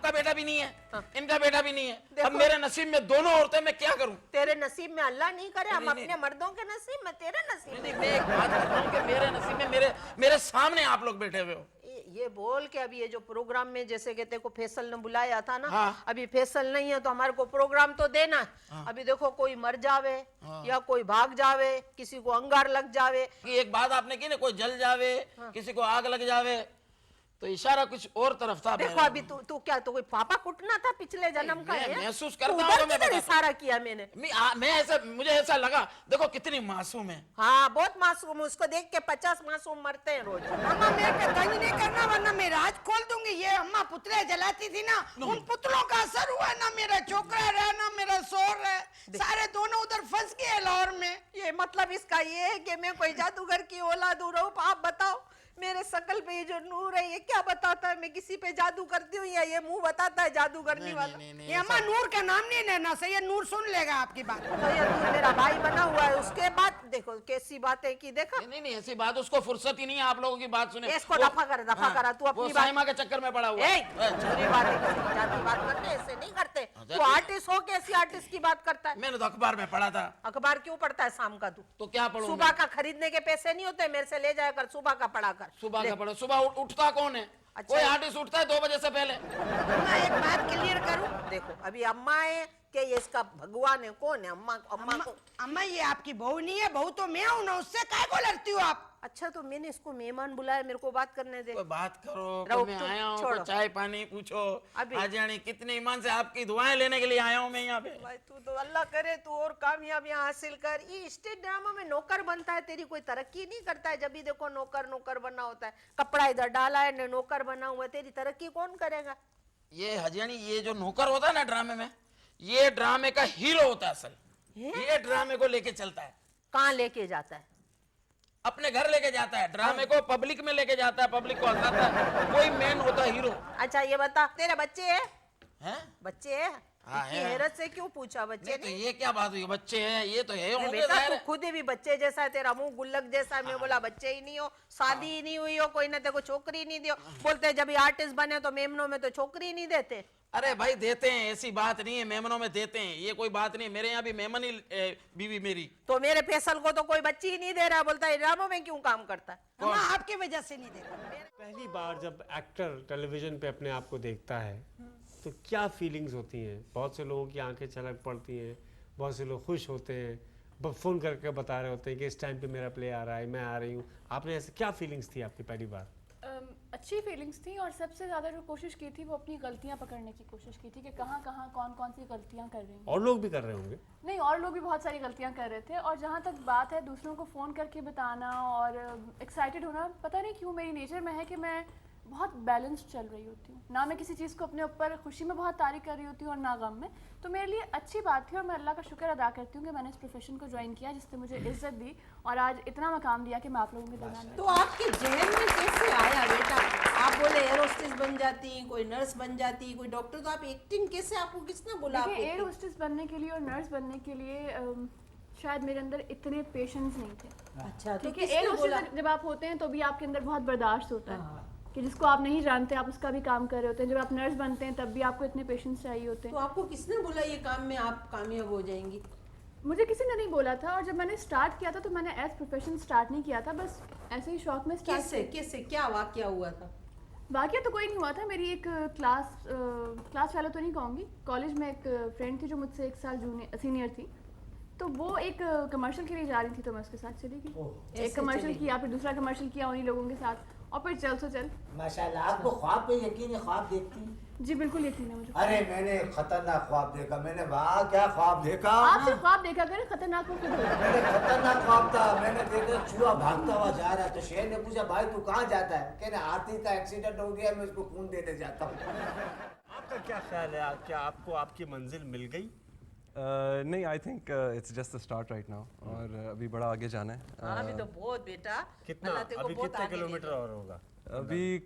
आपका बेटा भी नहीं है, इनका बेटा भी नहीं है। अब मेरे नसीब में दोनों औरतें, मैं क्या करूं? तेरे नसीब में अल्लाह नहीं करे, हम अपने मर्दों के नसीब में, तेरे नसीब में। मैं एक बात कर रहा हूं कि मेरे नसीब में मेरे सामने आप लोग बैठे हुए हो। ये बोल के अभी ये जो प्रोग्राम में जैसे कि तेरे को फैसल ने बुलाया था ना, हाँ। अभी फैसल नहीं है तो हमारे को प्रोग्राम तो देना है। हाँ। अभी देखो कोई मर जावे या कोई भाग जावे, किसी को अंगार लग जावे, कि एक बात आपने की ना, कोई जल जावे, किसी को आग लग जावे, तो इशारा कुछ और तरफ था। देखो अभी तू क्या तो कोई पापा कुटना था पिछले जन्म का? मैं है महसूस करता उधर हूं, मैं किधर बताता इशारा किया मैंने। मैं ऐसा, मुझे ऐसा लगा, देखो कितनी मासूम है। हाँ बहुत मासूम, उसको देख के 50 मासूम मरते हैं रोज। अम्मा मेरे पे तंग नहीं करना वरना मैं राज खोल दूंगी। ये अम्मा पुतले जलाती थी ना, उन पुतलों का असर हुआ ना, मेरा छोकरा रहा ना मेरा सोर है, सारे दोनों उधर फंस गए लाहौर में। ये मतलब इसका ये है कि मैं कोई जादूगर की औलाद हूँ। आप बताओ मेरे शकल पे ये जो नूर है ये क्या बताता है? मैं किसी पे जादू करती हूँ या ये मुंह बताता है जादू करने वाला? ये अम्मा नूर का नाम नहीं लेना, सही है, नूर सुन लेगा आपकी बात। तो ये नूर मेरा भाई बना हुआ है, उसके बाद देखो कैसी बातें की। देखा नहीं ऐसी बात, उसको फुर्सत ही नहीं है आप लोगों की बात सुने। इसको दफा करा तू अपनी बात। साइमा के चक्कर में पड़ा हुआ है। छोटी बातें जाती बात करते ऐसे नहीं करते। तू आर्टिस्ट हो, कैसी आर्टिस्ट की बात करता है? मैंने तो अखबार में पढ़ा था। अखबार क्यों पढ़ता है शाम का? तू तो क्या पढ़ूंगा? सुबह का खरीदने के पैसे नहीं होते, मेरे से ले जाया कर, सुबह का पढ़ा कर। सुबह का पढ़ो। सुबह उठता कौन है? अच्छा। कोई आर्टिस्ट उठता है 2 बजे से पहले? अम्मा एक बात क्लियर करूं, देखो अभी अम्मा है कि ये इसका भगवान है? कौन है अम्मा? अम्मा को अम्मा ये आपकी बहू नहीं है, बहू तो मैं हूं ना, उससे काय को लड़ती हो आप? अच्छा तो मैंने इसको मेहमान बुलाया, मेरे को बात करने दे। कोई बात करो, रहो, मैं तुम आया हूँ, छोड़ो। कोई चाय पानी पूछो। अभी। आज यानी कितने ईमान से आपकी दुआएं लेने के लिए आया हूँ मैं यहाँ पे। भाई तू तो अल्लाह करे तू और कामयाबियां हासिल कर। ये स्टेट ड्रामा में नौकर बनता है, तेरी कोई तरक्की नहीं करता है। जब भी देखो नौकर नौकर बना होता है, कपड़ा इधर डाला है नौकर बना हुआ है, तेरी तरक्की कौन करेगा? ये हजियानी, ये जो नौकर होता है ना ड्रामे में, ये ड्रामे का हीरो होता है असल। ये ड्रामे को लेके चलता है। कहाँ लेके जाता है? अपने घर लेके जाता है, ड्रामे को पब्लिक में लेके जाता है, पब्लिक को हंसाता है। कोई मेन होता है हीरो। अच्छा ये बता, तेरे बच्चे हैं? बच्चे हैं? हाँ, इतनी है। हैरत से क्यों पूछा बच्चे नहीं, तो ये क्या बात हुई? बच्चे हैं, ये तो है होंगे बेटा, ज़ाहिर तू है। खुद भी बच्चे जैसा है, तेरा मुंह गुल्लक जैसा है। मैं बोला बच्चे ही नहीं हो, शादी ही नहीं हुई हो, कोई ना तेको छोकरी नहीं दियो। बोलते जब आर्टिस्ट बने तो मेमनों में तो छोकरी नहीं देते। अरे भाई देते हैं, ऐसी बात नहीं है, मेहमानों में देते हैं, ये कोई बात नहीं। मेरे यहाँ भी मेहमान ही बीवी मेरी। तो मेरे फैसल को तो कोई बच्ची ही नहीं दे रहा, बोलता है ड्रामों में क्यों काम करता है? अम्मा आपकी वजह से नहीं देता। पहली बार जब एक्टर टेलीविजन पे अपने आप को देखता है तो क्या फीलिंग्स होती हैं? बहुत से लोगों की आंखें छलक पड़ती हैं, बहुत से लोग खुश होते हैं, फ़ोन करके बता रहे होते हैं कि इस टाइम पे मेरा प्ले आ रहा है, मैं आ रही हूँ। आपने ऐसे क्या फीलिंग्स थी आपकी पहली बार? अच्छी फीलिंग्स थी, और सबसे ज़्यादा जो कोशिश की थी वो अपनी गलतियाँ पकड़ने की कोशिश की थी कि कहाँ कहाँ कौन कौन सी गलतियाँ कर रही हैं। और लोग भी कर रहे होंगे? नहीं, और लोग भी बहुत सारी गलतियाँ कर रहे थे। और जहाँ तक बात है दूसरों को फ़ोन करके बताना और एक्साइटेड होना, पता नहीं क्यों मेरी नेचर में है कि मैं बहुत बैलेंस चल रही होती हूँ। ना मैं किसी चीज़ को अपने ऊपर खुशी में बहुत तारीफ कर रही होती हूँ और ना गम में। तो मेरे लिए अच्छी बात थी और मैं अल्लाह का शुक्र अदा करती हूँ कि मैंने इस प्रोफेशन को ज्वाइन किया, जिसने मुझे इज्जत दी और आज इतना मकाम दिया कि मैं आप लोगों के दरमियान में। तो आपके जहन में कैसे आया बेटा? आप बोले एयर होस्टेस बन जाती, कोई नर्स बन जाती, कोई डॉक्टर, तो आप एक्टिंग कैसे, आपको किसने बोला? देखिए, एयर होस्टेस बनने के लिए और नर्स बनने के लिए शायद मेरे अंदर इतने पेशेंस नहीं थे। अच्छा तो ठीक है, एयर होस्टेस जब आप होते हैं तो भी आपके अंदर बहुत बर्दाश्त होता है कि जिसको आप नहीं जानते आप उसका भी काम कर रहे होते हैं। जब आप नर्स बनते हैं तब भी आपको इतने पेशेंस चाहिए होते हैं। तो आपको किसने बोला ये काम में आप कामयाब हो जाएंगी? मुझे किसी ने नहीं बोला था, और जब मैंने स्टार्ट किया था तो मैंने एज प्रोफेशन स्टार्ट नहीं किया था, बस ऐसे ही शौक में स्टार्ट। कैसे क्या वाकया हुआ था? वाकया तो कोई नहीं हुआ था। मेरी एक क्लास वाला तो नहीं कहूँगी, कॉलेज में एक फ्रेंड थी जो मुझसे 1 साल सीनियर थी। तो वो एक कमर्शियल के लिए जा रही थी तो मैं उसके साथ चली गई। एक कमर्शियल किया, फिर दूसरा कमर्शियल किया उन्हीं लोगों के साथ, और फिर चल सो चल। माशाल्लाह, आपको ख्वाब पे यकीन है? ख्वाब देखती हैं? जी बिल्कुल यकीन है मुझे। अरे मैंने खतरनाक ख्वाब देखा। मैंने वाह क्या ख्वाब देखा। आप सिर्फ ख्वाब देखा करें, खतरनाक को क्यों देखा? मैंने खतरनाक ख्वाब था। मैंने देखा चूहा भागता हुआ जा रहा है, तो शेर ने पूछा भाई तू कहाँ जाता है? कहने हाथी का एक्सीडेंट हो गया, मैं उसको खून देने जाता हूँ। आपका क्या ख्याल है, क्या आपको आपकी मंजिल मिल गई? नहीं, I think it's just the start right now, और अभी बड़ा आगे जाना है। अभी तो बहुत बेटा। कितना, अभी कितने किलोमीटर और होगा? अभी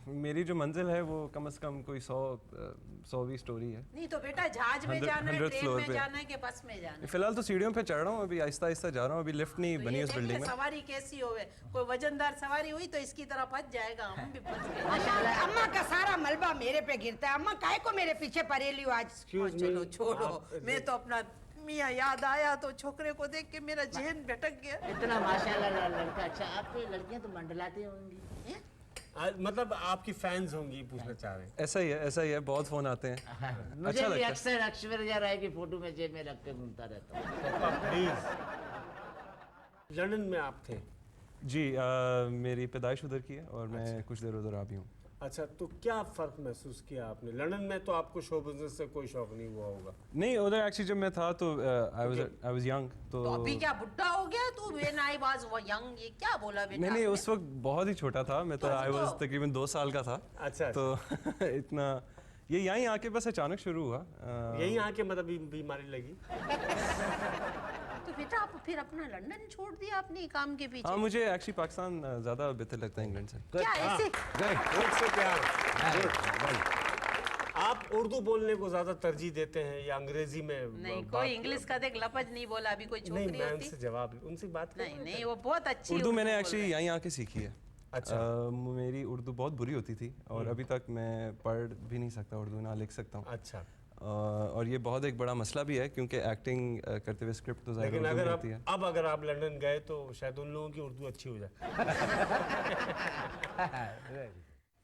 मेरी जो मंजिल है वो कम से कम कोई 100-120 स्टोरी है। नहीं तो बेटा जहाज में 100 जाना है, 100th ट्रेन floor में पे। जाना है कि बस में जाना है? फिलहाल तो सीढ़ियों पे चढ़ रहा हूँ, अभी आहिस्ता आहिस्ता जा रहा हूँ, अभी लिफ्ट नहीं तो बनी ये उस देख ले बिल्डिंग में। सवारी कैसी होवे, कोई वजनदार सवारी हुई तो इसकी तरह फंस जाएगा, हम भी फंस गए। अम्मा अम्मा का सारा मलबा मेरे पे गिरता है। अम्मा काहे को मेरे पीछे परेली हो आज? एक्सक्यूज चलो छोड़ो, मैं तो अपना मियाँ याद आया तो छोकरे को देख के मेरा जहन भटक गया। इतना माशाल्लाह लड़का। अच्छा, आपकी लड़कियां तो मंडलाती होंगी हैं? मतलब आपकी फैंस होंगी, पूछना चाह रहे हैं। ऐसा ही है, बहुत फोन आते हैं। मुझे अच्छा भी लगता है। अक्सर ऐश्वर्या राय की फोटो में जेब में रख के घूमता रहता हूँ। पापा प्लीज, लंदन में आप थे। जी मेरी पैदाइश उधर की है और मैं कुछ देर उधर आ भी हूँ। अच्छा, तो क्या फ़र्क महसूस किया आपने? लंदन में तो आपको शो बिजनेस से कोई शौक नहीं हुआ होगा। नहीं, उधर एक्चुअली जब मैं था तो आई वाज यंग, तो अभी क्या बुढ़ा हो गया तू? व्हेन आई वाज यंग, ये क्या बोला बेटा? नहीं उस वक्त बहुत ही छोटा था मैं, तो आई वाज तकरीबन 2 साल का था। अच्छा, तो इतना ये यहीं आके बस अचानक शुरू हुआ। यहीं आके मतलब बीमारी लगी। तो बेटा आप फिर अपना लंदन छोड़ दिया अपने काम के पीछे? हाँ, मुझे एक्चुअली पाकिस्तान ज़्यादा बेहतर लगता है इंग्लैंड से। क्या ऐसे? Good से प्यार। आप उर्दू बोलने को ज्यादा तरजीह देते हैं या अंग्रेजी में? नहीं, कोई इंग्लिश का देख लफज नहीं बोला अभी, कोई नहीं, छोकरी मैं होती? उनसे जवाब उनसे बात नहीं नहीं, वो बहुत अच्छी उर्दू मैंने बोल एक्चुअली यहीं आके सीखी है। अच्छा। मेरी उर्दू बहुत बुरी होती थी और अभी तक मैं पढ़ भी नहीं सकता उर्दू, ना लिख सकता हूँ। अच्छा, और ये बहुत एक बड़ा मसला भी है क्योंकि एक्टिंग करते हुए स्क्रिप्ट तो ज़ाहिर लेकिन उर्दू अगर में आप होती है। अब अगर आप लंदन गए तो शायद उन लोगों की उर्दू अच्छी हो जाए।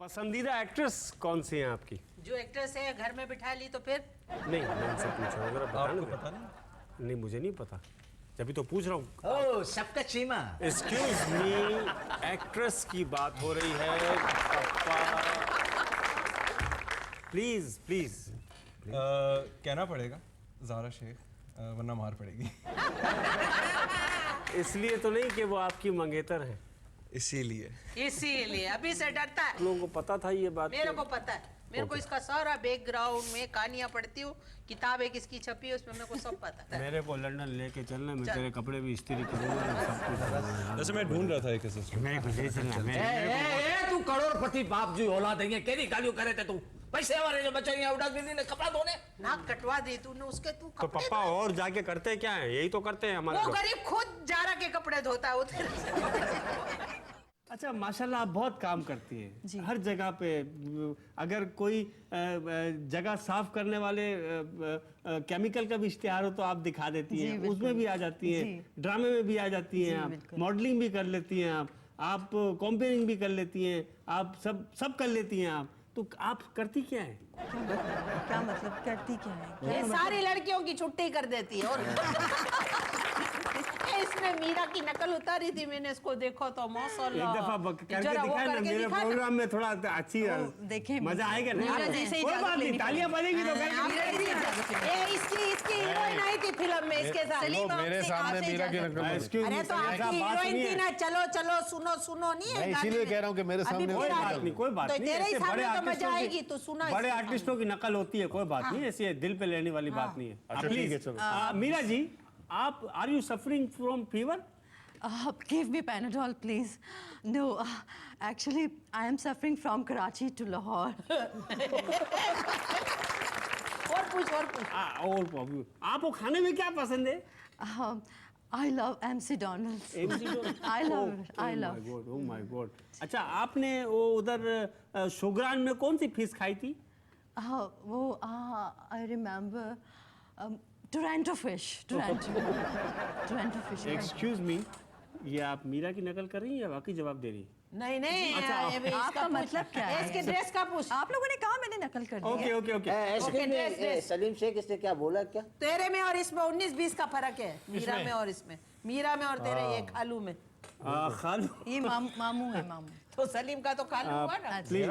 पसंदीदा एक्ट्रेस कौन सी है आपकी? जो एक्ट्रेस है घर में बिठा ली तो फिर? नहीं, मैं उनसे पूछ रहा हूँ, अगर आप बता आपको दें। पता नहीं? नहीं, मुझे नहीं पता, जब तो पूछ रहा हूँ। ओह, सबका चीमा। एक्सक्यूज मी, एक्ट्रेस की बात हो रही है पापा। Please please. कहना पड़ेगा ज़ारा शेख, वरना मार पड़ेगी। इसलिए तो नहीं कि वो आपकी मंगेतर है, इसीलिए अभी से डरता है। लोगों को पता था ये बात। मेरे को पता है, मेरे को इसका सारा बैकग्राउंड में कहानियां पढ़ती हूँ, किताबें किसकी छपी है उसमें मेरे को सब पता है। मेरे को लंदन लेके चलना, मैं तेरे कपड़े भी इस्त्री करूंगा, सब कुछ। वैसे मैं ढूंढ रहा था एक असिस्टेंट। मेरे को ले चलना। तू करोड़पति बाप जी औलाद है, केरी गालियों करे थे तू। पैसे हमारे जो बच्चे यहाँ उड़ा दीदी ने कपड़ा धोने। नाक कटवा दी तूने उसके, तू तो कपड़े पापा और जाके करते क्या है? यही तो करते हैं हमारे वो लोग। गरीब खुद जारा के कपड़े धोता है उधर। अच्छा, माशाल्लाह आप बहुत काम करती हैं हर जगह पे। अगर कोई जगह साफ करने वाले केमिकल का भी इश्तिहार हो तो आप दिखा देती हैं, उसमें भी आ जाती हैं, ड्रामे में भी आ जाती हैं, आप मॉडलिंग भी कर लेती हैं, आप कॉम्पेयरिंग भी कर लेती हैं, आप सब कर लेती हैं आप। तो आप करती क्या है? क्या मतलब करती क्या है? ये सारी लड़कियों की छुट्टी कर देती है। और इसमें मीरा की नकल उतारी थी मैंने, इसको देखो तो माशाल्लाह। एक दफा करके जरा वो दिखाए ना, करके मेरे दिखा ना। प्रोग्राम में थोड़ा अच्छी देखें, मजा आएगा ना। मीरा जी से ही कोई इजाजत बात नहीं, लेनी तालियां बजेगी तो इसकी हीरोइन आई थी फिल्म में इसके साथ। मेरे सामने मीरा की नकल बनी। एक्सक्यूज अरे तो आपकी हीरोइन थी ना, चलो चलो सुनो सुनो, नहीं है मैं गाने इसीलिए में। कह रहा हूँ कि मेरे अभी सामने फिर कोई आ बात रही। नहीं, कोई बात तो नहीं। तेरे ही ऐसे सामने तो मजा आर्टिस्टों की- आएगी, तो सुना बड़े इसके आर्टिस्टों की नकल होती है, कोई बात नहीं, ऐसी दिल पे लेने वाली बात नहीं है। अच्छा, ठीक है, चलो। मीरा जी, आप are you suffering from fever? Give me Panadol, please. No, actually, I am suffering from Karachi to Lahore. और पूछ और पूछ। और आपको खाने में क्या पसंद है? I love MC Donald's. I love it. I love it. Oh my God. अच्छा, आपने वो उधर शोग्रान में कौन सी फिश खाई थी? वो I remember Toronto fish. Toronto fish. Excuse me, ये आप मीरा की नकल कर रही हैं या वाकई जवाब दे रही हैं? नहीं नहीं, अच्छा, ये भी आपका इसका मतलब क्या है? इसके ड्रेस का पूछ। आप लोगों ने कहा मैंने नकल कर दी ओके है। Okay okay. सलीम शेख इसने क्या बोला क्या? तेरे में और इसमें 19-20 का फर्क है, मीरा में और इसमें, मीरा में और तेरे ये खालू में। खालू, ये मामू है, मामू। तो सलीम का तो खालू हुआ ना। प्लीज,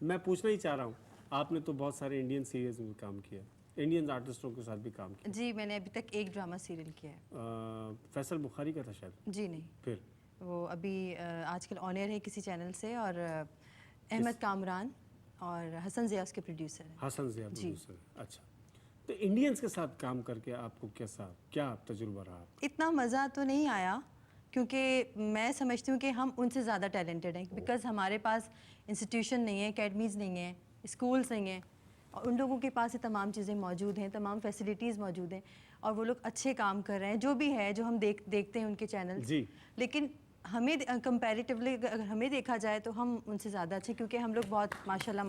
मैं पूछना ही चाह रहा हूँ, आपने तो बहुत सारे इंडियन सीरीज में काम किया, इंडियन आर्टिस्टों के साथ भी काम किया। जी, मैंने अभी तक एक ड्रामा सीरियल किया है। फैसल बुखारी का था शायद? जी नहीं, फिर वो अभी आजकल ऑन एयर है किसी चैनल से, और अहमद कामरान और हसन जिया उसके प्रोड्यूसर हैं। हसन जिया प्रोड्यूसर है। अच्छा, तो इंडियंस के साथ काम करके आपको क्या तजुर्बा रहा? इतना मज़ा तो नहीं आया, क्योंकि मैं समझती हूँ कि हम उनसे ज़्यादा टैलेंटेड हैं, बिकॉज़ हमारे पास इंस्टीट्यूशन नहीं है, अकेडमीज़ नहीं हैं, स्कूल्स नहीं हैं, और उन लोगों के पास ये तमाम चीज़ें मौजूद हैं, तमाम फैसिलिटीज़ मौजूद हैं, और वो लोग अच्छे काम कर रहे हैं, जो भी है, जो हम देखते हैं उनके चैनल। जी। लेकिन हमें कंपैरेटिवली अगर हमें देखा जाए तो हम उनसे ज़्यादा अच्छे, क्योंकि हम लोग बहुत माशाल्लाह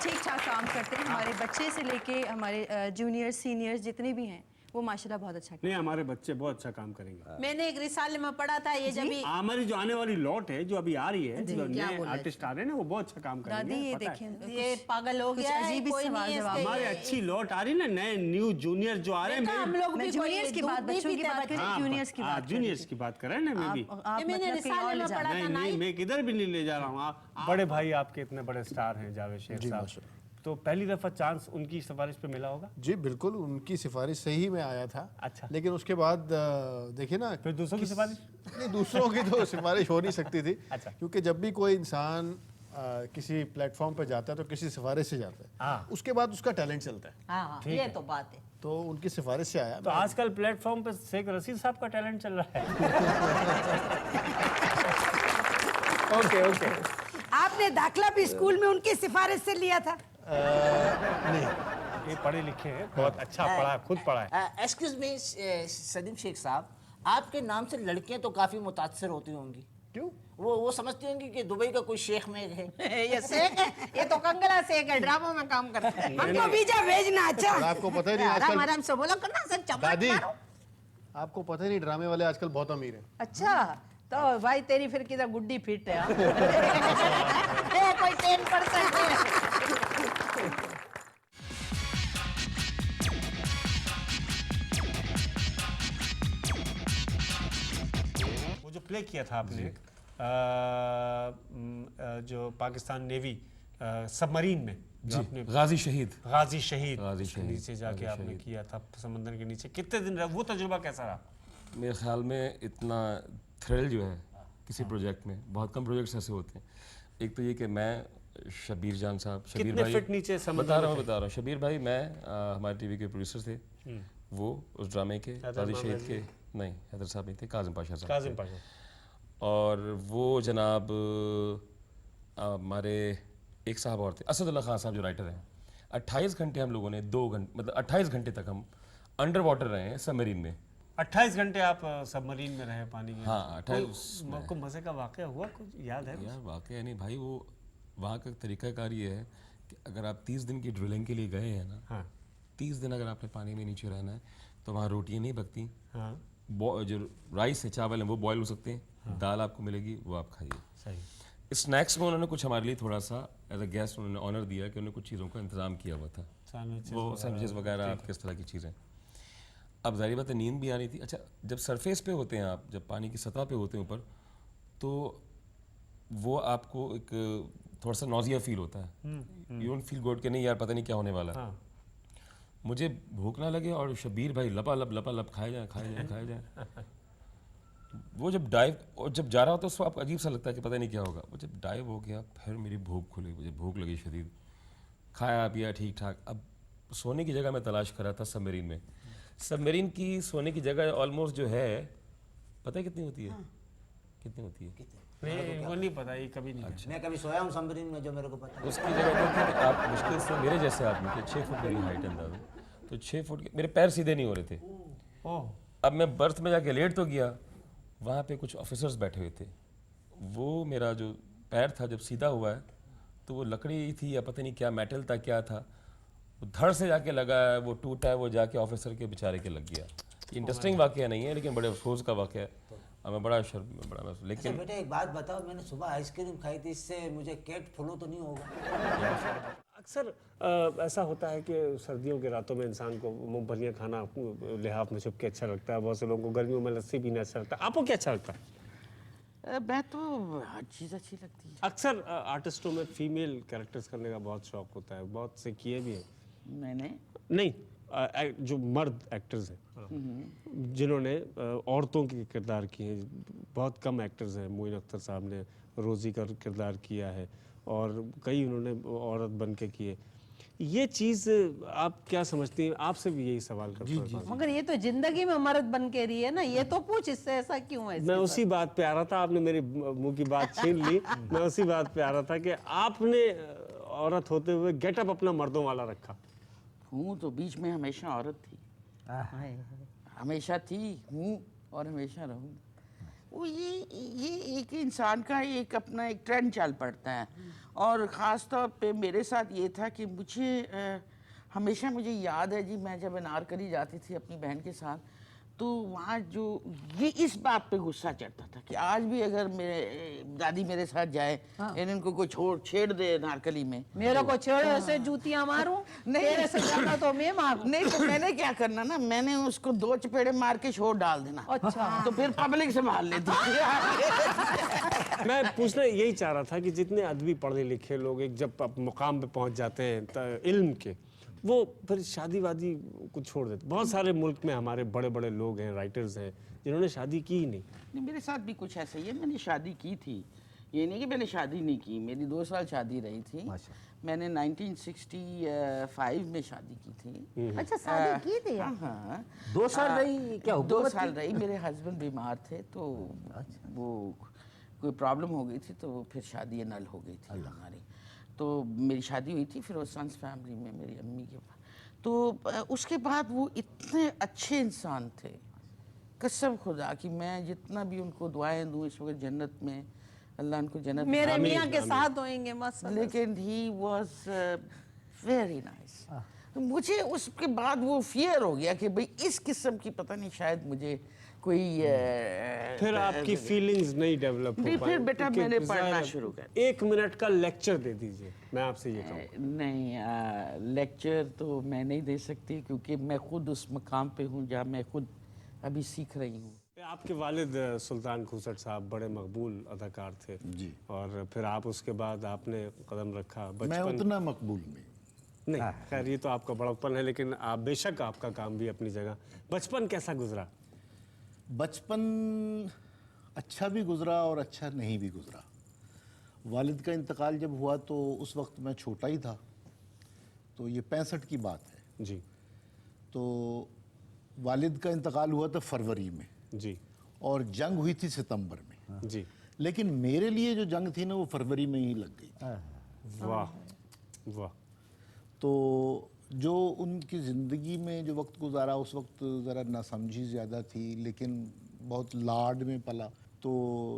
ठीक ठाक काम करते हैं। हमारे बच्चे से लेके हमारे जूनियर्स सीनियर्स जितने भी हैं वो माशाल्लाह बहुत अच्छा नहीं, हमारे बच्चे बहुत अच्छा काम करेंगे। मैंने एक रिसाले में पढ़ा था, ये जब भी हमारी जो आने वाली लॉट है, जो अभी आ रही है, जो नए आर्टिस्ट आ रहे हैं ना, वो बहुत अच्छा काम करेंगे। दादी ये पता है? देखें, ये पागल हो कुछ गया है, अजीब ही कोई सवाल नहीं है जवाब। इसके। हमारे अच्छी लॉट आ रही है ना, नए न्यू जूनियर जो आ रहे हैं। हम लोग मैं भी जूनियर्स की बात, बच्चों की बात करें, जूनियर्स की बात जूनियर्स की बात कर रहे हैं ना, मैं भी। आप मैंने मतलब कहीं और रिसाले ले में जा पढ़ा रहे था। नहीं, मैं किधर भी नहीं ले जा रहा हूँ। आप बड़े भाई आपके इतने बड़े स्टार हैं जावेद शेख साहब, तो पहली दफा चांस उनकी सिफारिश पे मिला होगा? जी बिल्कुल, उनकी सिफारिश से ही मैं आया था। अच्छा। लेकिन उसके बाद देखिए ना, फिर दूसरों की सिफारिश? नहीं, दूसरों की तो सिफारिश हो नहीं सकती थी। अच्छा। क्योंकि जब भी कोई इंसान किसी प्लेटफॉर्म पर जाता है तो किसी सिफारिश से जाता है, हाँ। उसके बाद उसका टैलेंट चलता है। हाँ, ये तो बात है। तो उनकी सिफारिश से आया। तो आजकल प्लेटफॉर्म पे शेख रशीद साहब का टैलेंट चल रहा है। Okay okay. आपने दाखला भी स्कूल में उनकी सिफारिश से लिया था? नहीं, ये पढ़े लिखे हैं, बहुत अच्छा पढ़ा है, खुद पढ़ा है। एक्सक्यूज मी सलीम शेख साहब, आपके नाम से लड़कियां तो काफी मुतासर होती होंगी। क्यों? वो समझती होंगी कि दुबई का कोई शेख में है। ये शेख है, ये तो कंगला शेख है, ड्रामों में काम करता है। हमको वीजा भेजना। अच्छा, और आपको पता ही नहीं आराम आजकल, आराम से बोलो करना सर, चपाट दादी मारो। आपको पता ही नहीं, ड्रामे वाले आजकल बहुत अमीर हैं। अच्छा, तो भाई तेरी फिर किधर गुड्डी फिट है। ए, कोई 10% है। वो जो प्ले किया था आपने जो पाकिस्तान नेवी सबमरीन में, जो आपने गाजी शहीद गाजी शहीद गाजी शहीद, नीचे जाके गाजी आपने शहीद। किया था समंदर के नीचे, कितने दिन रहा वो तजुर्बा, कैसा रहा? मेरे ख्याल में इतना थ्रिल जो है किसी प्रोजेक्ट में, बहुत कम प्रोजेक्ट्स ऐसे होते हैं। एक तो ये कि मैं शबीर जान साहब, शबीर कितने भाई, फिट नीचे समुद्र बता रहा में हूँ शबीर भाई, मैं हमारे टीवी के प्रोड्यूसर थे, वो उस ड्रामे के गाजी शहीद के, नहीं हैदर साहब नहीं थे, काजिम पाशा साहब काजिम थे। पाशा। और वो जनाब हमारे एक साहब और थे, असदुल्ला खान साहब जो राइटर हैं। 28 घंटे हम लोगों ने 2 घंटे मतलब 28 घंटे तक हम अंडर वाटर रहे हैं सबमरीन में। 28 घंटे आप सबमरीन में रहे पानी में? हाँ, 28 में। को मजे का वाकया हुआ, कुछ याद है? यार वाकई नहीं भाई, वो वहाँ का तरीक़ाकार ये है कि अगर आप 30 दिन की ड्रिलिंग के लिए गए हैं ना, हाँ 30 दिन अगर आपने पानी में नीचे रहना है तो वहाँ रोटियाँ नहीं पकती, हाँ जो राइस है, चावल है, वो बॉयल हो सकते हैं, दाल आपको मिलेगी, वो आप खाइए। सही। स्नैक्स में उन्होंने कुछ हमारे लिए थोड़ा सा एज अ गेस्ट उन्होंने ऑनर दिया कि उन्होंने कुछ चीज़ों का इंतज़ाम किया हुआ था, वो सैंडविचेस वगैरह, आप किस तरह की चीज़ें। अब ज़ाहिर बात है नींद भी आ रही थी। अच्छा, जब सरफेस पे होते हैं आप, जब पानी की सतह पे होते हैं ऊपर, तो वो आपको एक थोड़ा सा नौजिया फील होता है, यू डोंट फील गुड कि नहीं यार पता नहीं क्या होने वाला है। हाँ। मुझे भूख ना लगे और शबीर भाई लपा लप खाए जाए। वो जब डाइव और जब जा रहा होता है उसको आपको अजीब सा लगता है कि पता नहीं क्या होगा। वो जब डाइव हो गया फिर मेरी भूख खुली, मुझे भूख लगी शदीद, खाया पिया ठीक ठाक। अब सोने की जगह मैं तलाश कर रहा था सबमरीन में। सबमरीन की सोने की जगह ऑलमोस्ट जो है पता है कितनी होती है? कितनी होती है? नहीं वो नहीं पता, ये कभी नहीं। अच्छा। मैं कभी सोया हूँ सबमरीन में, जो मेरे को पता है। उसकी जगह क्या थी कि आप मुश्किल से मेरे जैसे आदमी के 6 फुट मेरी हाइट अंदाज़ा, तो 6 फुट के मेरे पैर सीधे नहीं हो रहे थे। ओह, अब मैं बर्थ में जाके लेट तो गया, वहाँ पे कुछ ऑफिसर्स बैठे हुए थे। वो मेरा जो पैर था जब सीधा हुआ है तो वो लकड़ी थी या पता नहीं क्या मेटल था क्या था, वो धड़ से जाके लगा है, वो टूटा है, वो जाके ऑफिसर के बेचारे के लग गया। इंटरेस्टिंग वाकया नहीं है लेकिन बड़े अफसोस का वाकया है। अब मैं बड़ा अच्छा लेकिन बेटे एक बात बताओ, मैंने सुबह आइसक्रीम खाई थी, इससे मुझे कैट फ्लू तो नहीं होगा? अक्सर ऐसा होता है कि सर्दियों की रातों में इंसान को मूंगफलियाँ खाना लिहाफ में छुप के अच्छा लगता है, बहुत से लोगों को गर्मियों में लस्सी पीना अच्छा लगता है। आपको क्या अच्छा लगता है? मैं तो हर चीज़ अच्छी लगती है। अक्सर आर्टिस्टों में फीमेल कैरेक्टर्स करने का बहुत शौक होता है, बहुत से किए भी हैं। मैंने नहीं, जो मर्द एक्टर्स हैं जिन्होंने औरतों के किरदार किए हैं, बहुत कम एक्टर्स हैं। मोइन अख्तर साहब ने रोज़ी का किरदार किया है और कई उन्होंने औरत बन के किए। ये चीज़ आप क्या समझती हैं? आपसे भी यही सवाल करता हूँ। मगर ये तो जिंदगी में मर्द बन के रही है ना, ये तो पूछ इससे ऐसा क्यों है मैं उसी बात पे आ रहा था, आपने मेरे मुंह की बात छीन ली। मैं उसी बात पे आ रहा था कि आपने औरत होते हुए गेटअप अपना मर्दों वाला रखा। हूँ तो बीच में हमेशा औरत थी, हमेशा थी, हूँ और हमेशा रहूँ। वो ये एक इंसान का एक अपना एक ट्रेंड चल पड़ता है। और ख़ास तौर पे मेरे साथ ये था कि हमेशा मुझे याद है जी, मैं जब अनारकली जाती थी अपनी बहन के साथ, तो वहाँ जो ये इस बात पे गुस्सा चढ़ता था कि आज भी अगर मेरे दादी मेरे साथ जाए, यानी उनको कोई छेड़ दे अनारकली में, मेरे को छेड़ ऐसे जूतियां मारूं, तेरे से ज्यादा तो मैं मारूं। नहीं तो मैंने क्या करना ना, मैंने उसको 2 चपेड़े मार के छोड़ डाल देना। अच्छा। तो फिर पब्लिक संभाल लेती थी। मैं पूछना यही चाह रहा था कि जितने अदबी पढ़े लिखे लोग एक जब मुकाम पे पहुंच जाते हैं इल्म के, वो फिर शादी वादी को छोड़ देते। बहुत सारे मुल्क में हमारे बड़े बड़े लोग हैं, राइटर्स हैं, जिन्होंने शादी की ही नहीं। मेरे साथ भी कुछ ऐसा ही है। मैंने शादी की थी, ये नहीं कि मैंने शादी नहीं की। मेरी 2 साल शादी रही थी। मैंने 1965 में शादी की थी। अच्छा, शादी की थी? हाँ, 2 साल रही क्या? 2 साल रही। मेरे हस्बैंड बीमार थे, तो वो कोई प्रॉब्लम हो गई थी, तो फिर शादी नल हो गई थी हमारी। तो मेरी शादी हुई थी फिर वो सन्स फैमिली में, मेरी अम्मी के पास। तो उसके बाद वो इतने अच्छे इंसान थे, कसम खुदा कि मैं जितना भी उनको दुआएं दूं इस वक्त जन्नत में, अल्लाह उनको जन्नत में मेरे मियाँ के साथ होएंगे मस्त। लेकिन ही वाज वेरी नाइस। मुझे उसके बाद वो फियर हो गया कि भाई इस किस्म की पता नहीं शायद मुझे कोई फिर आपकी फीलिंग्स नहीं डेवलप हो पाई। फिर बेटा क्योंकि मैंने पढ़ना ज़ाहिर शुरू कर। 1 मिनट का लेक्चर दे दीजिए, मैं आपसे ये कहूँ। नहीं, लेक्चर तो मैं नहीं दे सकती, क्योंकि मैं खुद उस मकाम पे हूँ जहाँ मैं खुद अभी सीख रही हूँ। आपके वालिद सुल्तान खूसट साहब बड़े मकबूल अदाकार थे जी। और फिर आप उसके बाद आपने कदम रखा मैं बचपन। उतना मकबूल नहीं। नहीं, खैर ये तो आपका बड़प्पन है, लेकिन आप बेशक आपका काम भी अपनी जगह। बचपन कैसा गुजरा? बचपन अच्छा भी गुजरा और अच्छा नहीं भी गुजरा। वालिद का इंतकाल जब हुआ तो उस वक्त मैं छोटा ही था, तो ये 65 की बात है जी। तो वालिद का इंतकाल हुआ था फरवरी में जी। और जंग हुई थी सितंबर में जी। लेकिन मेरे लिए जो जंग थी ना वो फरवरी में ही लग गई। वाह वाह। तो जो उनकी ज़िंदगी में जो वक्त गुजारा उस वक्त ज़रा नासमझी ज़्यादा थी, लेकिन बहुत लाड में पला, तो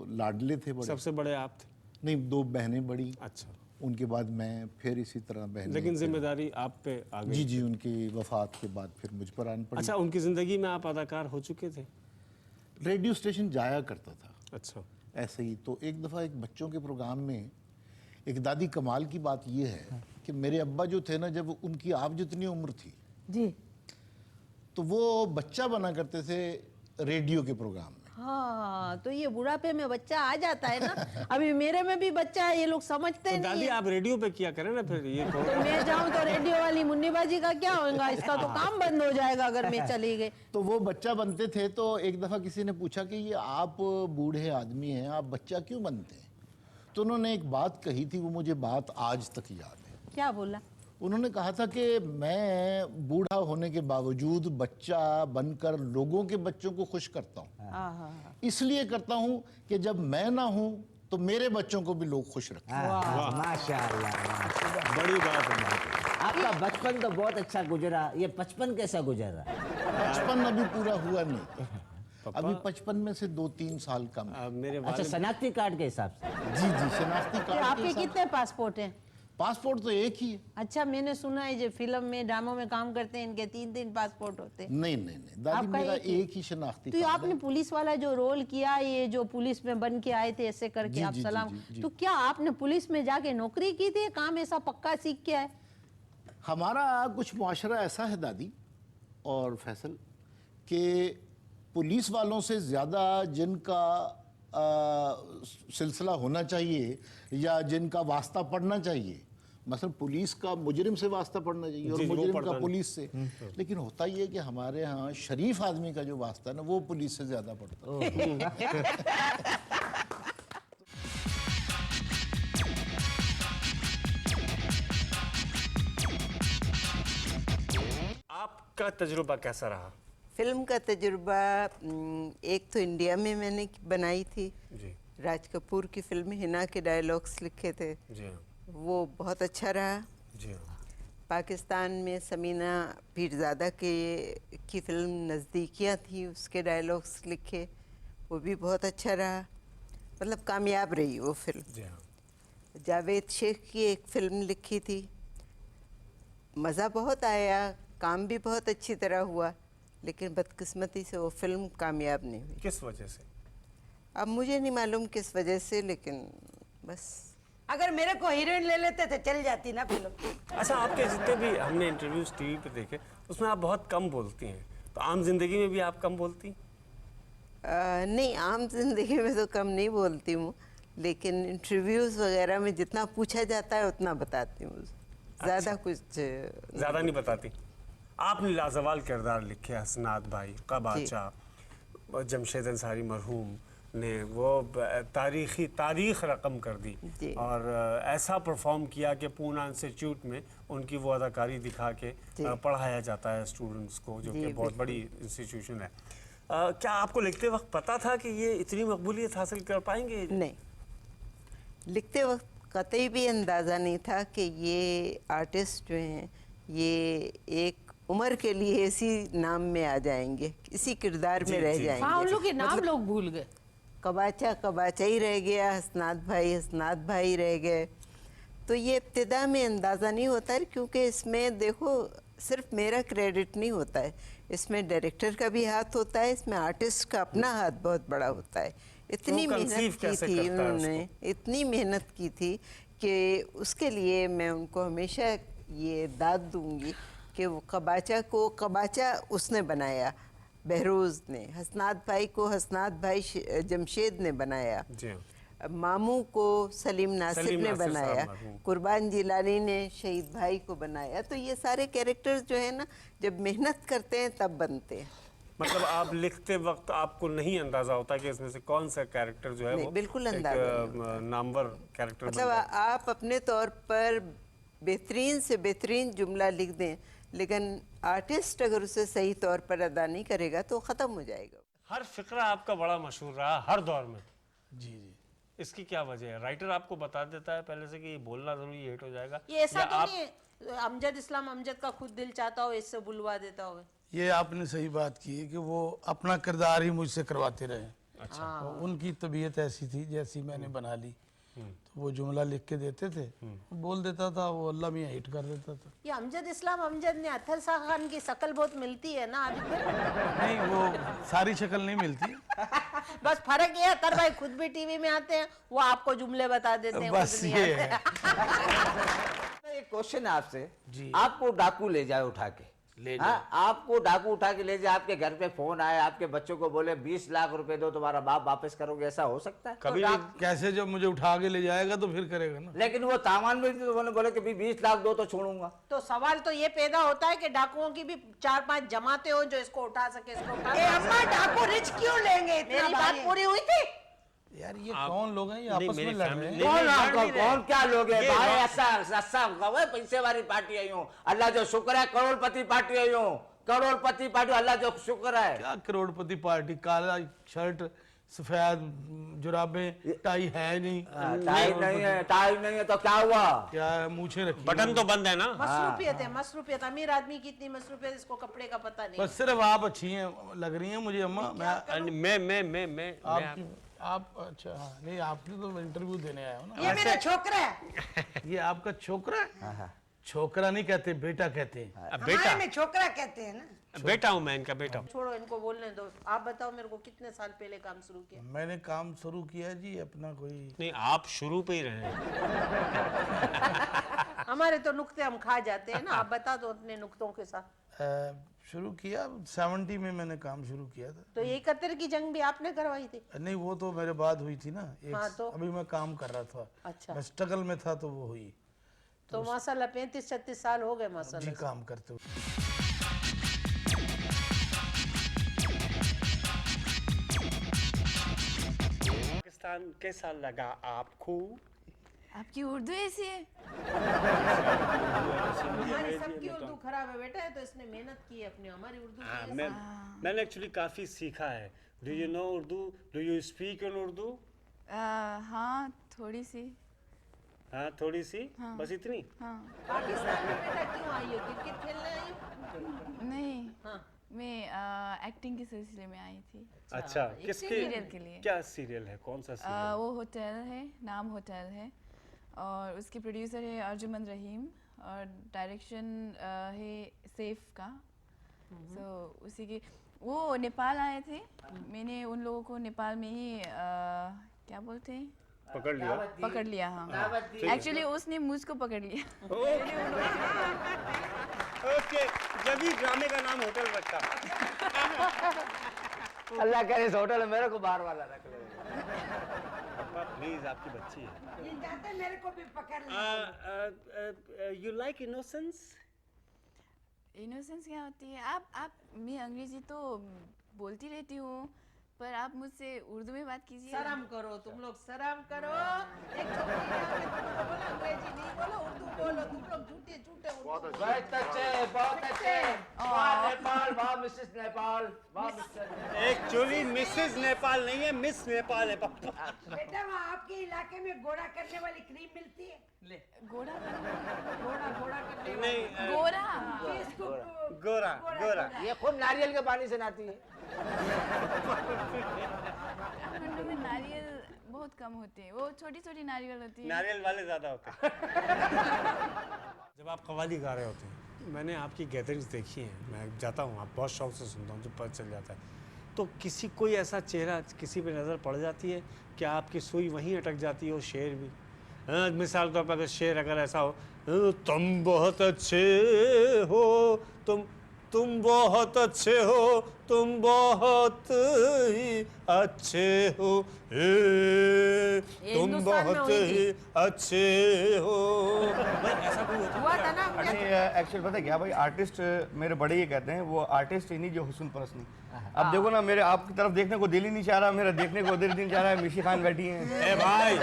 लाडले थे बड़े। सबसे बड़े आप थे? नहीं, 2 बहनें बड़ी, अच्छा। उनके बाद मैं, फिर इसी तरह बहनें। लेकिन जिम्मेदारी आप पे आ गई? जी जी, उनकी वफात के बाद फिर मुझ पर आन पड़ी। अच्छा, उनकी ज़िंदगी में आप अदाकार हो चुके थे? रेडियो स्टेशन जाया करता था अच्छा। ऐसे ही। तो एक दफ़ा एक बच्चों के प्रोग्राम में एक दादी कमाल की बात ये है कि मेरे अब्बा जो थे ना, जब उनकी आप जितनी उम्र थी जी, तो वो बच्चा बना करते थे रेडियो के प्रोग्राम में। हाँ, तो ये बुढ़ापे में बच्चा आ जाता है ना। अभी मेरे में भी बच्चा है, ये लोग समझते तो नहीं दादी है। आप रेडियो पे किया करें ना फिर ये तो मैं जाऊं तो रेडियो वाली मुन्नीबाजी का क्या होगा? इसका तो काम बंद हो जाएगा अगर मैं चली गई। तो वो बच्चा बनते थे, तो एक दफ़ा किसी ने पूछा कि ये आप बूढ़े आदमी हैं, आप बच्चा क्यों बनते हैं? तो उन्होंने एक बात कही थी, वो मुझे बात आज तक याद है। क्या बोला? उन्होंने कहा था कि मैं बूढ़ा होने के बावजूद बच्चा बनकर लोगों के बच्चों को खुश करता हूँ। इसलिए करता हूँ कि जब मैं ना हूँ तो मेरे बच्चों को भी लोग खुश रखें। माशाल्लाह। बड़ी बात है। आपका बचपन तो बहुत अच्छा गुजरा, ये 55 कैसा गुजरा? बचपन अभी पूरा हुआ नहीं, अभी 55 में से 2-3 साल कम है। मेरे अच्छा, वालिद शनाख्ती कार्ड के हिसाब से? जी जी, शनाख्ती कार्ड के आपके हिसाब- कितने पासपोर्ट हैं? पासपोर्ट तो एक ही है। अच्छा, मैंने सुना है जो फिल्म में ड्रामों में काम करते हैं इनके 3-3 पासपोर्ट होते हैं। नहीं नहीं नहीं दादी, आपका मेरा एक ही? एक ही शनाख्ती तो ये कार्ड आपने है। पुलिस वाला जो रोल किया, ये जो पुलिस में बन के आए थे ऐसे करके जी, आप जी, सलाम, जी, जी। तो क्या आपने पुलिस में जाके नौकरी की थी? काम ऐसा पक्का सीख के आए? हमारा कुछ मुआशरा ऐसा है दादी और फैसल कि पुलिस वालों से ज़्यादा जिनका सिलसिला होना चाहिए या जिनका वास्ता पड़ना चाहिए, मतलब पुलिस का मुजरिम से वास्ता पड़ना चाहिए और जी, वो मुजरिम पड़ता का नहीं। पुलिस से। लेकिन होता ये है कि हमारे यहाँ शरीफ आदमी का जो वास्ता है ना, वो पुलिस से ज़्यादा पड़ता है। का तजुर्बा कैसा रहा? फिल्म का तजुर्बा एक तो इंडिया में मैंने बनाई थी, जी राज कपूर की फिल्म हिना के डायलॉग्स लिखे थे, जी हाँ, वो बहुत अच्छा रहा। जी हाँ, पाकिस्तान में समीना पीरज़ादा की फिल्म नज़दीकियाँ थी, उसके डायलॉग्स लिखे, वो भी बहुत अच्छा रहा। मतलब कामयाब रही वो फिल्म। जी हाँ, जावेद शेख की एक फिल्म लिखी थी, मज़ा बहुत आया, काम भी बहुत अच्छी तरह हुआ, लेकिन बदकिस्मती से वो फिल्म कामयाब नहीं हुई। किस वजह से? अब मुझे नहीं मालूम किस वजह से, लेकिन बस। अगर मेरे को हीरोइन ले लेते तो चल जाती ना फिल्म। अच्छा, आपके जितने भी हमने इंटरव्यूज टीवी पे देखे उसमें आप बहुत कम बोलती हैं, तो आम जिंदगी में भी आप कम बोलती? नहीं, आम जिंदगी में तो कम नहीं बोलती हूँ, लेकिन इंटरव्यूज़ वगैरह में जितना पूछा जाता है उतना बताती हूँ, ज़्यादा कुछ ज़्यादा नहीं बताती। आपने लाजवाल किरदार लिखे, हसनात भाई का बादशाह, जमशेद अंसारी मरहूम ने वो तारीख रकम कर दी और ऐसा परफॉर्म किया कि पूना इंस्टीट्यूट में उनकी वो अदाकारी दिखा के पढ़ाया जाता है स्टूडेंट्स को, जो कि बहुत बड़ी इंस्टीट्यूशन है। क्या आपको लिखते वक्त पता था कि ये इतनी मकबूलियत हासिल कर पाएंगे? नहीं, लिखते वक्त कतई भी अंदाज़ा नहीं था कि ये आर्टिस्ट जो हैं ये एक उम्र के लिए इसी नाम में आ जाएंगे, इसी किरदार में रह जाएंगे। हाँ, उन लोग के नाम लोग भूल गए। कबाचा कबाचा ही रह गया, हसनात भाई रह गए। तो ये इब्तिदा में अंदाज़ा नहीं होता है, क्योंकि इसमें देखो सिर्फ मेरा क्रेडिट नहीं होता है, इसमें डायरेक्टर का भी हाथ होता है, इसमें आर्टिस्ट का अपना हाथ बहुत बड़ा होता है। इतनी मेहनत की थी उन्होंने, इतनी मेहनत की थी कि उसके लिए मैं उनको हमेशा ये दाद दूंगी कि वो कबाचा उसने बनाया, बहरोज़ ने, हसनात भाई को हसनात भाई जमशेद ने बनाया, मामू को सलीम नासिर ने बनाया, कुर्बान जिलानी ने शहीद भाई को बनाया। तो ये सारे कैरेक्टर्स जो है ना, जब मेहनत करते हैं तब बनते हैं। मतलब आप लिखते वक्त आपको नहीं अंदाजा होता कि इसमें से कौन सा कैरेक्टर जो है वो बिल्कुल अंदाजा नामवर कैरेक्टर, मतलब आप अपने तौर पर बेहतरीन से बेहतरीन जुमला लिख दें, लेकिन आर्टिस्ट अगर उसे सही तौर पर अदा नहीं करेगा तो ख़त्म हो जाएगा। हर फिक्रा आपका बड़ा मशहूर रहा हर दौर में। जी जी, इसकी क्या वजह है? राइटर आपको बता देता है पहले से कि ये बोलना जरूरी, हिट हो जाएगा? ये ऐसा तो नहीं है अमजद का खुद दिल चाहता हो इससे बुलवा देता हो? ये आपने सही बात की है कि वो अपना किरदार ही मुझसे करवाते रहे। अच्छा। उनकी तबीयत ऐसी थी जैसी मैंने बना ली, तो वो जुमला लिख के देते थे, बोल देता था, वो अल्लाह मियां हिट कर देता था। ये अमजद ने अतर शाह खान की शक्ल बहुत मिलती है ना अभी नहीं, वो सारी शक्ल नहीं मिलती। बस फर्क ये अतर भाई खुद भी टीवी में आते हैं, वो आपको जुमले बता देते हैं, बस ये है। एक क्वेश्चन है आपसे, आपको डाकू ले जाए उठा के, आपको डाकू उठा के ले जाए, आपके घर पे फोन आए, आपके बच्चों को बोले 20 लाख रुपए दो, तुम्हारा बाप वापस करोगे, ऐसा हो सकता है? कभी तो कैसे जब मुझे उठा के ले जाएगा तो फिर करेगा ना। लेकिन वो तामान में तो उन्होंने बोले कि 20 लाख दो तो छोड़ूंगा। तो सवाल तो ये पैदा होता है कि डाकुओं की भी 4-5 जमाते हो जो इसको उठा सके, इसको उठा सके। अम्मा डाकू रिच क्यों लेंगे? मेरी बात पूरी हुई थी? यार ये कौन लोग हैं, ये आपस में लड़ रहे हैं। कौन क्या लोग हैं भाई? ऐसा पैसे वाली पार्टी आई हूँ, अल्लाह जो शुक्र है, करोड़पति पार्टी आई हूँ, करोड़पति पार्टी, अल्लाह जो शुक्र है। क्या करोड़पति पार्टी? काला शर्ट, सफेद जुराबें, टाई है नहीं। टाई नहीं है तो क्या हुआ? क्या मूछें रखी, बटन तो बंद है ना। मसरूफियत है, मसरूफियत। अमीर आदमी की इतनी मसरूफियत, इसको कपड़े का पता नहीं। बस सिर्फ आप अच्छी हैं लग रही हैं मुझे अम्मा। मैं आप अच्छा, हाँ नहीं, आपने तो इंटरव्यू देने आए हो ना। ये मेरा छोकरा है। ये आपका छोकरा है? छोकरा नहीं कहते, बेटा कहते हैं। बेटा में छोकरा कहते हैं ना। बेटा हूँ मैं, इनका बेटा। छोड़ो, इनको बोलने दो। आप बताओ मेरे को, कितने साल पहले काम शुरू किया? मैंने काम शुरू किया जी अपना कोई नहीं, आप शुरू पे ही रहे। हमारे तो नुक्ते हम खा जाते हैं ना, आप बता दो अपने नुक्तों के साथ। शुरू किया 70 में मैंने काम शुरू किया था। तो ये 71 की जंग भी आपने करवाई थी? नहीं, वो तो मेरे बाद हुई थी ना। हाँ, तो अभी मैं काम कर रहा था। अच्छा, मैं स्ट्रगल में था तो वो हुई। तो माशाल्लाह 35-36 साल हो गए माशाल्लाह जी काम करते हुए। पाकिस्तान कैसा लगा आपको? आपकी उर्दू ऐसी है। हमारी सबकी उर्दू खराब है बेटा, तो इसने मेहनत की है अपनी, हमारी उर्दू हाँ, की है। मैंने एक्चुअली काफ़ी सीखा है। Do you know Urdu? Do you speak in Urdu? हाँ थोड़ी सी। हाँ थोड़ी सी, बस इतनी? हाँ। पाकिस्तान में बेटा क्यों आई हो? क्रिकेट खेलने आई हो? नहीं, मैं एक्टिंग के सिलसिले में आई थी। अच्छा, किसके सीरियल के लिए। क्या सीरियल है, कौन सा सीरियल? वो होटल है, नाम होटल है, और उसके प्रोड्यूसर है अर्जुमंद रहीम, और डायरेक्शन है सैफ का। सो उसी की वो नेपाल आए थे, मैंने उन लोगों को नेपाल में ही क्या बोलते हैं, पकड़ लिया। हाँ, एक्चुअली उसने मुझको पकड़ लिया। ओके, जब भी ड्रामे का नाम होटल रखा। अल्लाह करे इस होटल में मेरे को बाहर वाला रख ले। पापा प्लीज, आपकी बच्ची है। ये जाते मेरे को भी पकड़ ले। You like innocence? इनोसेंस क्या होती है? आप मैं अंग्रेजी तो बोलती रहती हूँ, पर आप मुझसे उर्दू में बात कीजिए। शर्म करो तुम लोग, शर्म करो। एक छोकरी है, तुम बोलो अंग्रेजी नहीं बोलो, उर्दू बोलो। तुम लोग झूठे बहुत अच्छे, बहुत अच्छे। वाह नेपाल, वाह मिसेस नेपाल, वाह मिस्टर। एक्चुअली मिसेस नेपाल नहीं है, मिस नेपाल है पापा। बेटा वहाँ आपके इलाके में गोरा करने वाली क्रीम मिलती है? गोरा करने नहीं, गोरा गोरा गोरा। ये खुद नारियल के पानी से नहाती है। ठंडों में नारियल बहुत कम होते हैं, वो छोटी छोटी नारियल होती है। नारियल वाले ज्यादा होते हैं। जब आप कव्वाली गा रहे होते हैं, मैंने आपकी गैदरिंग्स देखी हैं, मैं जाता हूँ, आप बहुत शौक से सुनता हूँ, जब पता चल जाता है तो किसी कोई ऐसा चेहरा किसी पे नज़र पड़ जाती है कि आपकी सुई वहीं अटक जाती है, और शेर भी। मिसाल तौर पर अगर शेर अगर ऐसा हो, तुम बहुत अच्छे हो, तुम बहुत अच्छे हो, तुम बहुत ही अच्छे हो, तुम बहुत ही अच्छे हो। ऐसा कोई हुआ था ना? एक्चुअली पता है क्या भाई, आर्टिस्ट मेरे बड़े ये कहते हैं, वो आर्टिस्ट ही नहीं जो हुस्न परस्त नहीं। अब देखो ना, मेरे आपकी तरफ देखने को दिल ही नहीं चाह रहा, मेरा देखने को दिल नहीं चाह रहा है। मिशी खान बैठी हैं। ए भाई,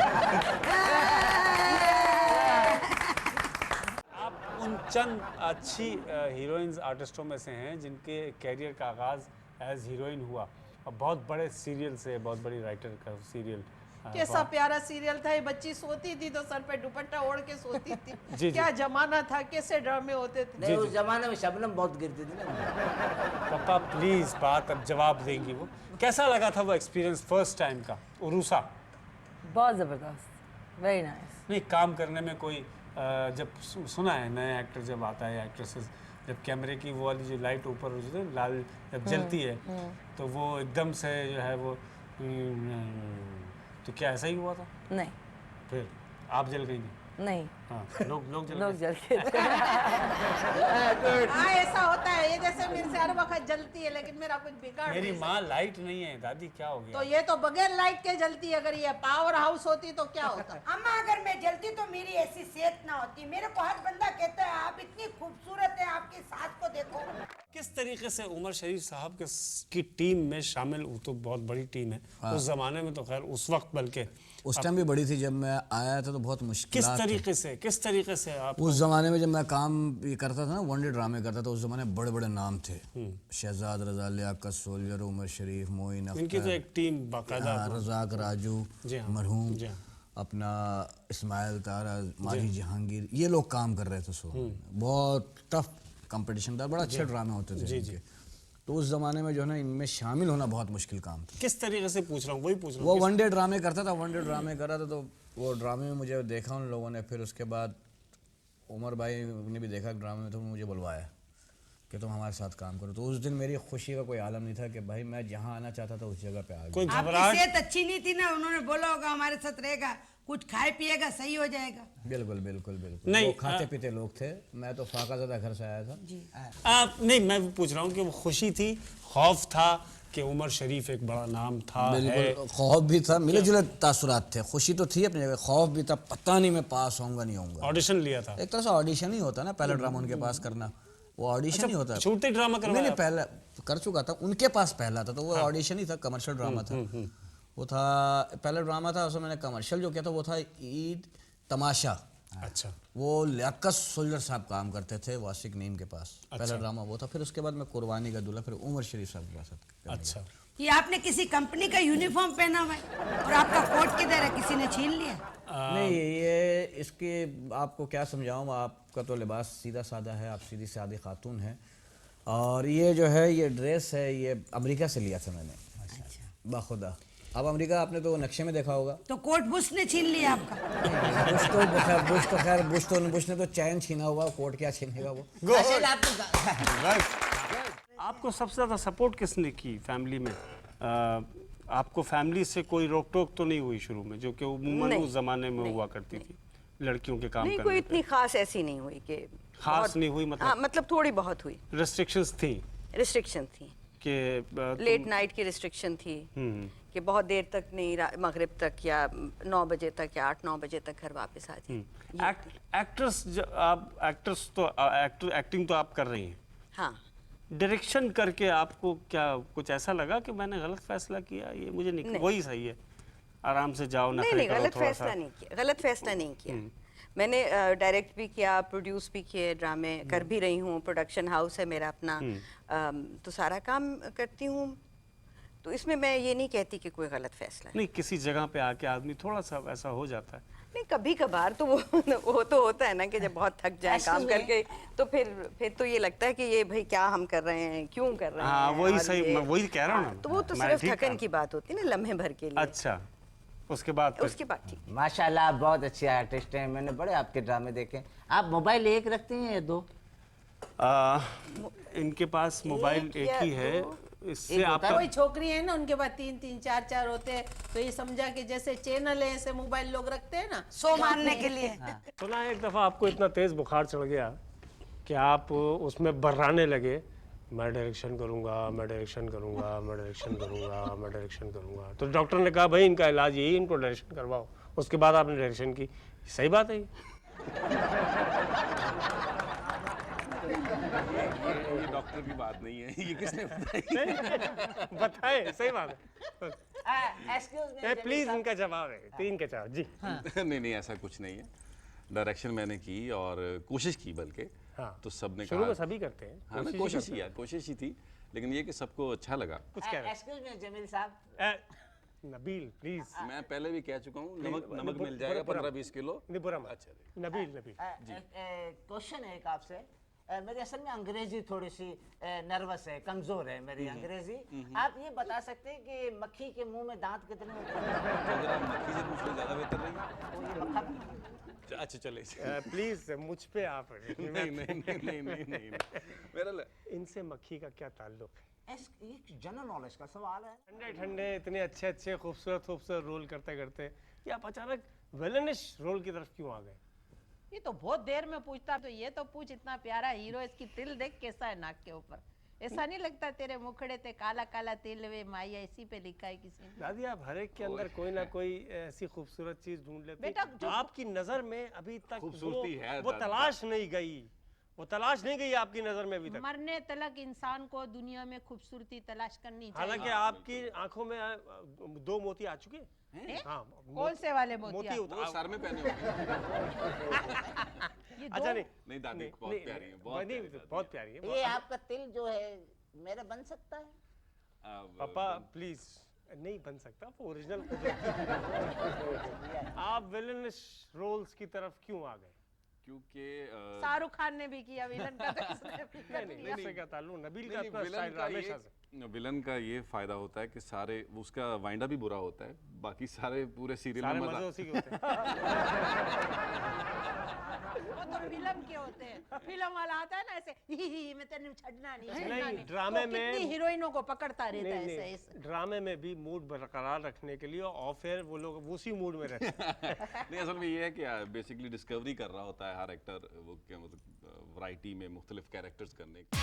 आप उन चंद अच्छी हीरोइंस आर्टिस्टों में से हैं जिनके कैरियर का आगाज़ एज हीरोइन हुआ, और बहुत बड़े सीरियल से, बहुत बड़ी राइटर का सीरियल। कैसा प्यारा सीरियल था ये। बच्ची सोती थी तो सर पे दुपट्टा ओढ़ के सोती थी। जी। क्या जमाना था, कैसे ड्रामे होते थे। नहीं, उस जमाने में शबनम बहुत गिरती थी ना। पापा प्लीज, बात अब जवाब देंगी वो। कैसा लगा था वो एक्सपीरियंस फर्स्ट टाइम का उरूसा? बहुत ज़बरदस्त, वेरी नाइस। नहीं, काम करने में कोई जब सुना है नया एक्टर जब आता है, एक्ट्रेसेस जब कैमरे की वो वाली जो लाइट ऊपर हो जाती है लाल जब जलती है, तो वो एकदम से जो है वो, तो क्या ऐसा ही हुआ था? नहीं, फिर आप जल गई थी? नहीं, हाँ, लोग जल जल के हाँ ऐसा होता है, ये जैसे मेरे से हर वक्त जलती है, लेकिन मेरा कुछ बिगाड़ मेरी नहीं माँ लाइट नहीं है दादी, क्या हो गया? तो ये तो बगैर लाइट के जलती है। अगर ये पावर हाउस होती तो क्या होता? अम्मा अगर मैं जलती तो मेरी ऐसी सेहत ना होती। मेरे को हर बंदा कहता है आप इतनी खूबसूरत है, आपकी सास को देखो। किस तरीके से उमर शरीफ साहब की टीम में शामिल, वो तो बहुत बड़ी टीम है। उस जमाने में तो खैर उस वक्त, बल्कि उस टाइम भी बड़ी थी, जब मैं आया था तो बहुत मुश्किल। किस तरीके से आप उस जमाने में जब मैं काम ये करता था ना, वन डे ड्रामे करता था, उस जमाने बड़े बड़े नाम थे, शहजाद रजा, लियाकत सोल्जर, उमर शरीफ, मोइन अख्तर, इनकी तो एक टीम बाकायदा, रजाक राजू, मरहूम, अपना इस्माइल तारा, माजी जहांगीर, ये लोग काम कर रहे थे। सो बहुत टफ कंपटीशन था, बड़ा अच्छे ड्रामे होते थे इनके। तो उस जमाने में जो है ना, इनमें शामिल होना बहुत मुश्किल काम था। किस तरीके से पूछ रहा हूँ, वही पूछ रहा हूँ। वो वन डे ड्रामे करता था, वन डे ड्रामे कर रहा था, तो वो ड्रामे में मुझे देखा उन लोगों ने। फिर उसके बाद उमर भाई ने भी देखा ड्रामे में, तो मुझे बुलवाया कि तुम हमारे साथ काम करो। तो उस दिन मेरी खुशी का कोई आलम नहीं था कि भाई मैं जहाँ आना चाहता था उस जगह पे आ गया। आपकी सेहत अच्छी नहीं थी ना, उन्होंने बोला होगा हमारे साथ रहेगा, कुछ खाए पिएगा, सही हो जाएगा। बिल्कुल बिल्कुल बिल्कुल। नहीं, वो खाते पीते लोग थे। मैं तो फाकाज़दा घर से आया था जी। नहीं, मैं पूछ रहा हूँ कि वो खुशी थी, खौफ था कि उमर शरीफ एक बड़ा नाम था? बिल्कुल, खौफ भी था, मिले जुले तासुरात थे। खुशी तो थी अपनी जगह, खौफ भी था, पता नहीं मैं पास होऊंगा नहीं होऊंगा। ऑडिशन लिया था? एक तरह से ऑडिशन ही होता ना, पहला ड्रामा उनके पास करना, वो ऑडिशन ही होता है। छोटे ड्रामा करवाया? नहीं, पहला कर चुका था, उनके पास पहला था, तो वो ऑडिशन ही था, कमर्शियल ड्रामा था वो था। पहला ड्रामा था उसमें मैंने कमर्शियल जो किया था वो था ईद तमाशा। अच्छा। वो लियाकत सोल्जर साहब काम करते थे वासिक नीम के पास। पहला ड्रामा वो था, फिर उसके बाद मैं कुर्बानी का दूल्हा, फिर उमर शरीफ साहब के साथ। अच्छा। ये आपने किसी कंपनी का यूनिफॉर्म पहना हुआ है और आपका कोट किधर है, किसी ने छीन लिया? नहीं, ये इसके आपको क्या समझाऊं, आपका तो लिबास सीधा साधा है, आप सीधी सादी खातून हैं, और ये जो है ये ड्रेस है ये अमेरिका से लिया था मैंने। अच्छा। बाखुदा। अब अमेरिका आपने तो नक्शे में देखा होगा। तो कोट बुश ने छीन लिया आपका? बुश ने तो चैन छीना हुआ, कोट क्या छीनेगा वो। आपको सबसे ज़्यादा सपोर्ट किसने की फैमिली में? आपको फैमिली से कोई रोक टोक तो नहीं हुई शुरू में, जो कि उम्मन उस जमाने में हुआ करती थी लड़कियों के काम नहीं, करने कोई पे? इतनी खास ऐसी नहीं हुई कि खास नहीं हुई मतलब? हाँ, मतलब थोड़ी बहुत हुई। रेस्ट्रिक्शंस थी रिस्ट्रिक्शन थी कि लेट नाइट की रिस्ट्रिक्शन थी कि बहुत देर तक नहीं, मगरिब तक या 9 बजे तक या 8-9 बजे तक घर वापस आ जाए। एक्टर्स तो एक्टिंग तो आप कर रही हैं। हाँ। डायरेक्शन करके आपको क्या कुछ ऐसा लगा कि मैंने गलत फैसला किया, ये मुझे नहीं, वही सही है, आराम से जाओ ना? नहीं, गलत फैसला नहीं किया, गलत फैसला नहीं किया। मैंने डायरेक्ट भी किया, प्रोड्यूस भी किए, ड्रामे कर भी रही हूँ, प्रोडक्शन हाउस है मेरा अपना, तो सारा काम करती हूँ, तो इसमें मैं ये नहीं कहती कि कोई गलत फैसला नहीं। किसी जगह पे आके आदमी थोड़ा सा वैसा हो जाता है। नहीं, कभी कभार तो वो तो होता है ना कि जब बहुत थक जाए काम करके, तो फिर तो ये लगता है कि ये भाई क्या हम कर रहे हैं, क्यों कर रहे हैं। हाँ, वही सही, मैं वही कह रहा हूँ ना। तो वो तो सिर्फ थकन की बात होती है ना, लम्हे भर के लिए। अच्छा, उसके बाद ठीक। माशाल्लाह आप बहुत अच्छे आर्टिस्ट हैं, मैंने बड़े आपके ड्रामे देखे। आप मोबाइल एक रखते हैं या 2? इनके पास मोबाइल एक ही है। इससे आपका कोई छोकरी है ना, उनके पास 3-3 4-4 होते हैं, तो ये समझा कि जैसे चैनल है ऐसे मोबाइल लोग रखते हैं ना, 100 मारने के लिए। तो ना एक दफा आपको इतना तेज बुखार चढ़ गया कि आप उसमें बर्राने लगे, मैं डायरेक्शन करूंगा, मैं डायरेक्शन करूंगा, मैं डायरेक्शन करूंगा, मैं डायरेक्शन करूंगा। तो डॉक्टर ने कहा भाई इनका इलाज यही, इनको डायरेक्शन करवाओ। उसके बाद आपने डायरेक्शन की। सही बात है ये डॉक्टर की बात नहीं है, ये किसने बताई? बताए, सही बात है। प्लीज इनका जवाब है, 3 के 4 जी। नहीं, ऐसा कुछ नहीं है। डायरेक्शन मैंने की और कोशिश की, बल्कि तो सबने शुरू में सभी करते हैं। हाँ, मैं कोशिश ही थी, लेकिन ये कि सबको अच्छा लगा। कुछ कह रहे हैं जमील साहब? नबील प्लीज। मैं पहले भी कह चुका हूँ, नमक मिल जाएगा 15-20 किलो। अच्छा नबील जी। क्वेश्चन है एक आपसे। मेरी असल में अंग्रेजी थोड़ी सी नर्वस है, कमजोर है मेरी अंग्रेजी। आप ये बता सकते हैं कि मक्खी के मुंह में दांत कितने होते हैं? अगर आप मक्खी से पूछ ले ज्यादा बेहतर रहेगा। अच्छा चले प्लीज मुझ पे आप नहीं मेरा इनसे मक्खी का क्या ताल्लुक है? ये जनरल नॉलेज का सवाल है। ठंडे इतने अच्छे खूबसूरत रोल करते करते ये आप अचानक विलनिश रोल की तरफ क्यों आ गए? ये तो बहुत देर में पूछता, तो ये तो पूछ, इतना प्यारा हीरो, इसकी तिल देख कैसा है नाक के ऊपर, ऐसा नहीं लगता तेरे मुखड़े ते काला काला तिल वे माया इसी पे लिखा है किसी ने? दादी आप हर एक के अंदर कोई ना कोई ऐसी खूबसूरत चीज ढूंढ लेते बेटा, जो आपकी नजर में अभी तक खूबसूरती है, वो तलाश नहीं गई, वो तलाश नहीं गई आपकी नजर में अभी तक। मरने तलक इंसान को दुनिया में खूबसूरती तलाश करनी चाहिए। हालांकि आपकी आंखों में 2 मोती आ चुके हैं। हाँ, कौन से वाले मोती? वो सर में पहने ये अच्छा नहीं दादी बहुत प्यारी है, बहुत प्यारी है। ये आपका तिल जो है मेरा बन सकता है? पापा प्लीज नहीं बन सकता, वो ओरिजिनल। आप विलन रोल्स की तरफ क्यों आ गए? क्योंकि शाहरुख खान ने भी किया विलन का, तो इसने भी कर लिया। नहीं क्या ताल्लुक? नबील का अपना स्टाइल हमेशा से। विलन का ये फायदा होता है कि सारे उसका वाइंडा भी बुरा होता है, बाकी सारे पूरे सीरियल में मजे उसी के होते हैं। वो तो फिल्म के होते हैं, फिल्म वाला आता है ना ऐसे, ही मैं तेरे छड़ना नहीं, ड्रामे में कितनी हीरोइनों को पकड़ता रहता है ऐसे। ड्रामे में भी मूड बरकरार रखने के लिए और फिर वो लोग उसी मूड में रहते हैं। नहीं असल में ये है कि बेसिकली डिस्कवरी कर रहा होता है हर एक्टर, वो क्या मतलब वैरायटी में मुख्तलिफ कैरेक्टर्स करने की।